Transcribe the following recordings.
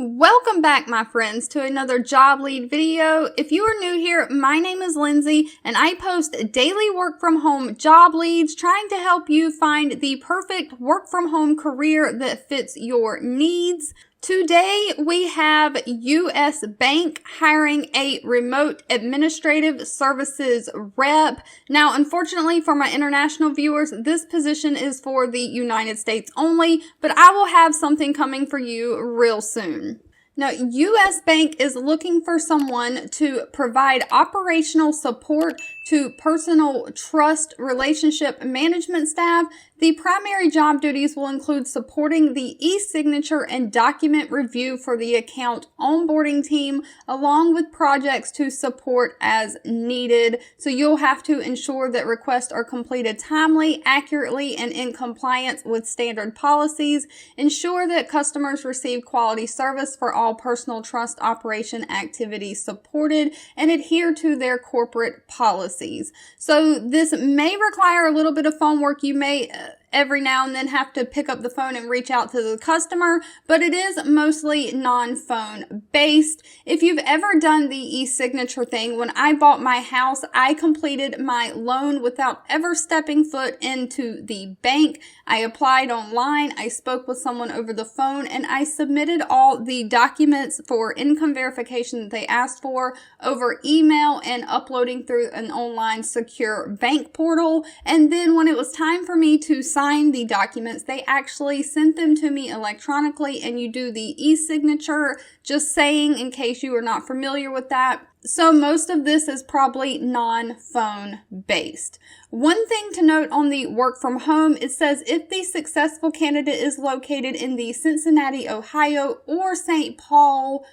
Welcome back, my friends, to another job lead video. If you are new here, my name is Lindsay, and I post daily work from home job leads trying to help you find the perfect work from home career that fits your needs. Today, we have U.S. Bank hiring a remote administrative services rep. Now, unfortunately for my international viewers, this position is for the United States only, but I will have something coming for you real soon. Now, U.S. Bank is looking for someone to provide operational support to personal trust relationship management staff. The primary job duties will include supporting the e-signature and document review for the account onboarding team, along with projects to support as needed. So you'll have to ensure that requests are completed timely, accurately, and in compliance with standard policies. Ensure that customers receive quality service for all personal trust operation activities supported, and adhere to their corporate policies. So this may require a little bit of phone work. You may every now and then have to pick up the phone and reach out to the customer, but it is mostly non-phone based. If you've ever done the e-signature thing, when I bought my house, I completed my loan without ever stepping foot into the bank. I applied online, I spoke with someone over the phone, and I submitted all the documents for income verification that they asked for over email and uploading through an online secure bank portal. And then when it was time for me to sign the documents, they actually sent them to me electronically, and you do the e-signature, just saying in case you are not familiar with that. So most of this is probably non-phone based. One thing to note on the work from home, it says if the successful candidate is located in the Cincinnati, Ohio or St. Paul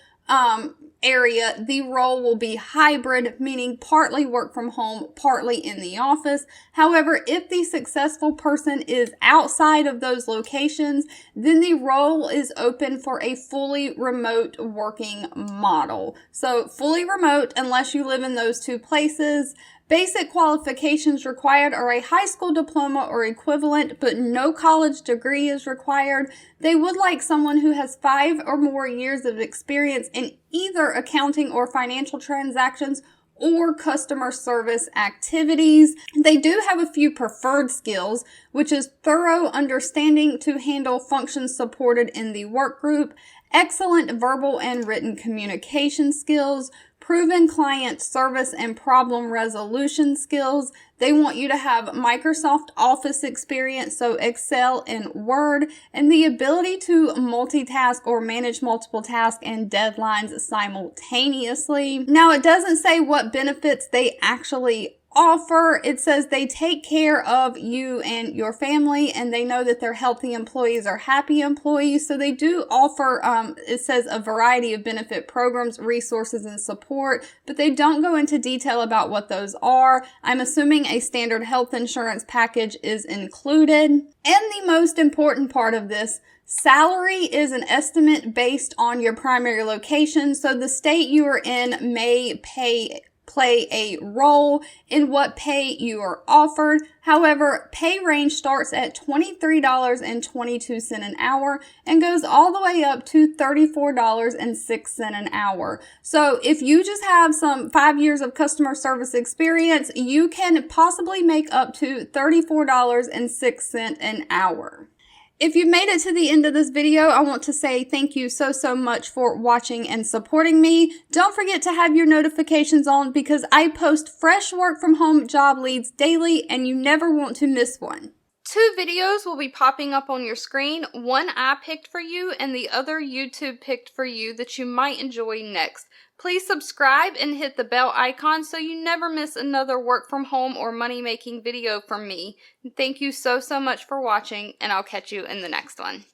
area, the role will be hybrid, meaning partly work from home, partly in the office. However, if the successful person is outside of those locations, then the role is open for a fully remote working model. So fully remote unless you live in those two places. Basic qualifications required are a high school diploma or equivalent, but no college degree is required. They would like someone who has 5 or more years of experience in either accounting or financial transactions or customer service activities. They do have a few preferred skills, which is thorough understanding to handle functions supported in the work group, excellent verbal and written communication skills, proven client service and problem resolution skills. They want you to have Microsoft Office experience, so Excel and Word, and the ability to multitask or manage multiple tasks and deadlines simultaneously. Now, it doesn't say what benefits they actually offer. It says they take care of you and your family, and they know that their healthy employees are happy employees. So they do offer, it says a variety of benefit programs, resources, and support, but they don't go into detail about what those are. I'm assuming a standard health insurance package is included. And the most important part of this, salary is an estimate based on your primary location. So the state you are in may play a role in what pay you are offered. However, pay range starts at $23.22 an hour and goes all the way up to $34.06 an hour. So if you just have some 5 years of customer service experience, you can possibly make up to $34.06 an hour. If you've made it to the end of this video, I want to say thank you so much for watching and supporting me. Don't forget to have your notifications on because I post fresh work from home job leads daily and you never want to miss one. 2 videos will be popping up on your screen. One I picked for you and the other YouTube picked for you that you might enjoy next. Please subscribe and hit the bell icon so you never miss another work from home or money making video from me. Thank you so much for watching, and I'll catch you in the next one.